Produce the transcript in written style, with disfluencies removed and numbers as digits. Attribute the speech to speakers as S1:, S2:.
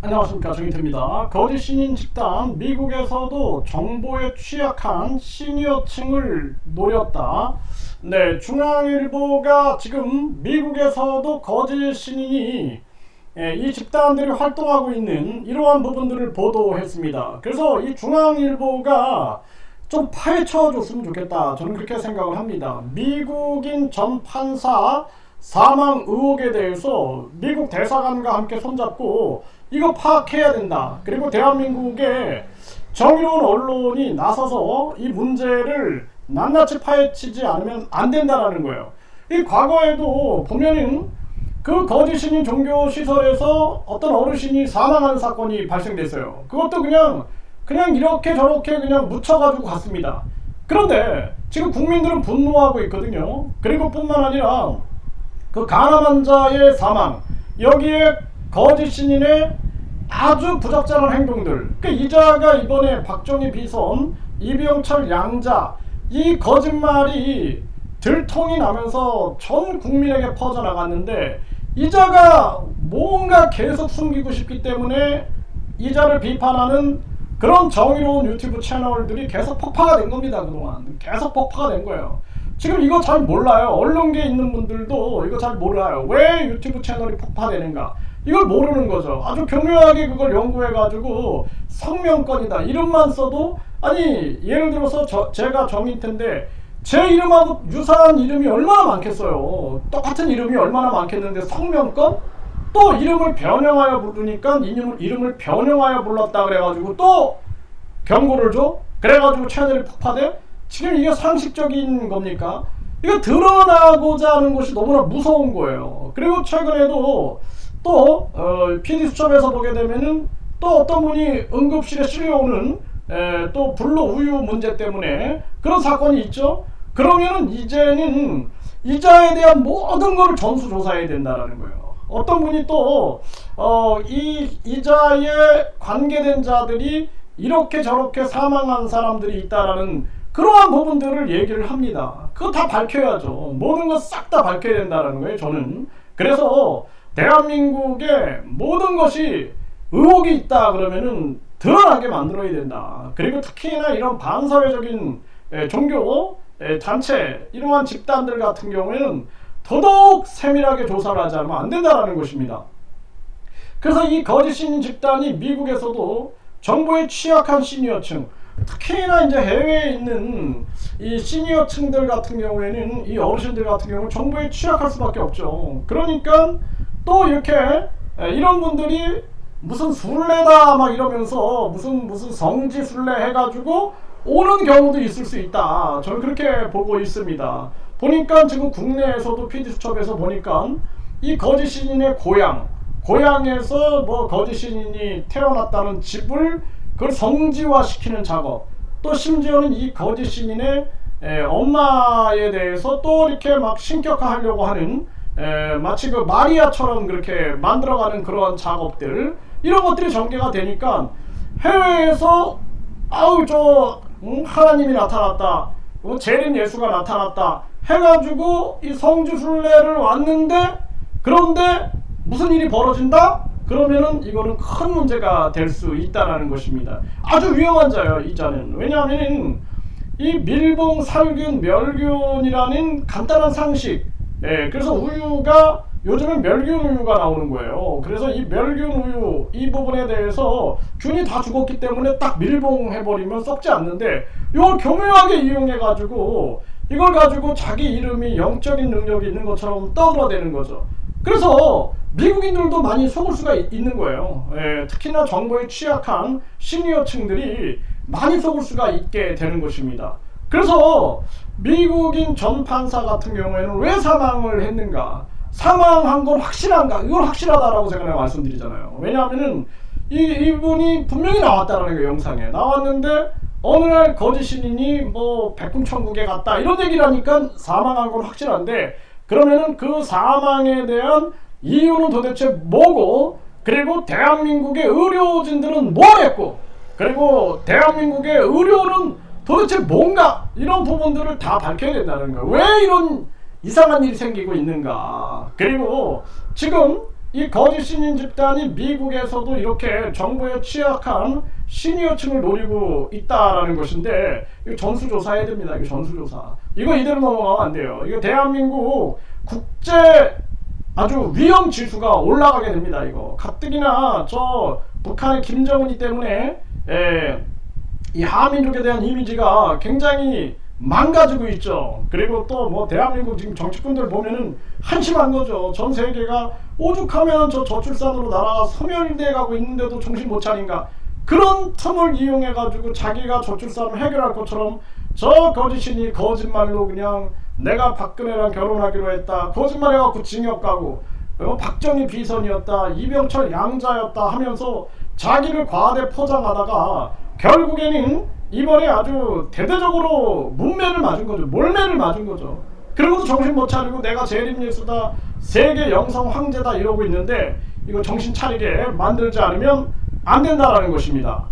S1: 안녕하십니까, 정인태입니다. 거짓 신인 집단, 미국에서도 정보에 취약한 시니어층을 노렸다. 네, 중앙일보가 지금 미국에서도 거짓 신인이 이 집단들이 활동하고 있는 이러한 부분들을 보도했습니다. 그래서 이 중앙일보가 좀 파헤쳐 줬으면 좋겠다, 저는 그렇게 생각을 합니다. 미국인 전 판사 사망 의혹에 대해서 미국 대사관과 함께 손잡고 이거 파악해야 된다. 그리고 대한민국의 정의로운 언론이 나서서 이 문제를 낱낱이 파헤치지 않으면 안 된다라는 거예요. 이 과거에도 보면은 그 거짓신인 종교시설에서 어떤 어르신이 사망하는 사건이 발생됐어요. 그것도 그냥 이렇게 저렇게 그냥 묻혀가지고 갔습니다. 그런데 지금 국민들은 분노하고 있거든요. 그리고 뿐만 아니라 그 간암 환자의 사망, 여기에 거짓 신인의 아주 부적절한 행동들, 그 이자가 이번에 박정희 비선, 이병철 양자, 이 거짓말이 들통이 나면서 전 국민에게 퍼져나갔는데, 이자가 뭔가 계속 숨기고 싶기 때문에 이자를 비판하는 그런 정의로운 유튜브 채널들이 계속 폭파가 된 겁니다. 그동안 계속 폭파가 된 거예요. 지금 이거 잘 몰라요. 언론계에 있는 분들도 이거 잘 몰라요. 왜 유튜브 채널이 폭파되는가, 이걸 모르는 거죠. 아주 교묘하게 그걸 연구해가지고 성명권이다 이름만 써도, 아니 예를 들어서 제가 정인태인데 제 이름하고 유사한 이름이 얼마나 많겠어요. 똑같은 이름이 얼마나 많겠는데 성명권? 또 이름을 변형하여 부르니까 이름을 변형하여 불렀다 그래가지고 또 경고를 줘? 그래가지고 채널이 폭파돼? 지금 이게 상식적인 겁니까? 이거 드러나고자 하는 것이 너무나 무서운 거예요. 그리고 최근에도 또 PD수첩에서 보게 되면은 또 어떤 분이 응급실에 실려오는 또 불로 우유 문제 때문에 그런 사건이 있죠. 그러면은 이제는 이자에 대한 모든 것을 전수조사해야 된다라는 거예요. 어떤 분이 또 이 이자에 관계된 자들이 이렇게 저렇게 사망한 사람들이 있다라는 그러한 부분들을 얘기를 합니다. 그거 다 밝혀야죠. 모든 것 싹 다 밝혀야 된다는 거예요, 저는. 그래서 대한민국의 모든 것이 의혹이 있다 그러면은 드러나게 만들어야 된다. 그리고 특히나 이런 반사회적인 종교 단체, 이러한 집단들 같은 경우에는 더더욱 세밀하게 조사를 하지 않으면 안 된다는 것입니다. 그래서 이 거짓 신인 집단이 미국에서도 정보에 취약한 시니어층, 특히나 이제 해외에 있는 이 시니어층들 같은 경우에는, 이 어르신들 같은 경우는 정보에 취약할 수밖에 없죠. 그러니까 또 이렇게 이런 분들이 무슨 순례다 막 이러면서 무슨 성지 순례 해가지고 오는 경우도 있을 수 있다, 저는 그렇게 보고 있습니다. 보니까 지금 국내에서도 PD수첩에서 보니까 이 거짓 신인의 고향에서 뭐 거짓 신인이 태어났다는 집을 그걸 성지화 시키는 작업, 또 심지어는 이 거짓 신인의 엄마에 대해서 또 이렇게 막 신격화하려고 하는, 마치 그 마리아처럼 그렇게 만들어가는 그런 작업들, 이런 것들이 전개가 되니까 해외에서 아우 하나님이 나타났다, 재림 예수가 나타났다 해가지고 이 성지순례를 왔는데, 그런데 무슨 일이 벌어진다? 그러면은 이거는 큰 문제가 될 수 있다는 것입니다. 아주 위험한 자예요, 이 자는. 왜냐하면 이 밀봉, 살균, 멸균이라는 간단한 상식, 그래서 우유가 요즘은 멸균 우유가 나오는 거예요. 그래서 이 멸균 우유 이 부분에 대해서 균이 다 죽었기 때문에 딱 밀봉해버리면 썩지 않는데, 이걸 교묘하게 이용해가지고 이걸 가지고 자기 이름이 영적인 능력이 있는 것처럼 떠들어대는 거죠. 그래서 미국인들도 많이 속을 수가 있는 거예요. 특히나 정보에 취약한 시니어층들이 많이 속을 수가 있게 되는 것입니다. 그래서 미국인 전 판사 같은 경우에는 왜 사망을 했는가, 사망한 건 확실한가, 이건 확실하다라고 제가 말씀드리잖아요. 왜냐하면은 이분이 분명히 나왔다라는 거, 영상에 나왔는데 어느 날 거짓 신인이 뭐 백군천국에 갔다 이런 얘기를 하니까 사망한 건 확실한데, 그러면은 그 사망에 대한 이유는 도대체 뭐고, 그리고 대한민국의 의료진들은 뭘 했고, 그리고 대한민국의 의료는 도대체 뭔가, 이런 부분들을 다 밝혀야 된다는 거예요. 왜 이런 이상한 일이 생기고 있는가. 그리고 지금 이 거짓 신인 집단이 미국에서도 이렇게 정부에 취약한 시니어층을 노리고 있다라는 것인데, 이거 전수조사해야 됩니다. 이거 전수조사. 이거 이대로 넘어가면 안 돼요. 이거 대한민국 국제 아주 위험 지수가 올라가게 됩니다. 이거 가뜩이나 저 북한의 김정은이 때문에 이 한민족에 대한 이미지가 굉장히 망가지고 있죠. 그리고 또 뭐 대한민국 지금 정치꾼들 보면은 한심한 거죠. 전 세계가 오죽하면 저 저출산으로 나라가 소멸돼 가고 있는데도 정신 못 차린가. 그런 틈을 이용해 가지고 자기가 저출산을 해결할 것처럼 저 거짓이니 거짓말로 그냥 내가 박근혜랑 결혼하기로 했다, 거짓말해 갖고 징역 가고, 박정희 비선이었다, 이병철 양자였다 하면서 자기를 과대 포장하다가 결국에는 이번에 아주 대대적으로 문매를 맞은 거죠. 몰매를 맞은 거죠. 그리고도 정신 못 차리고 내가 재림예수다, 세계 영성 황제다 이러고 있는데, 이거 정신 차리게 만들지 않으면 안 된다라는 것입니다.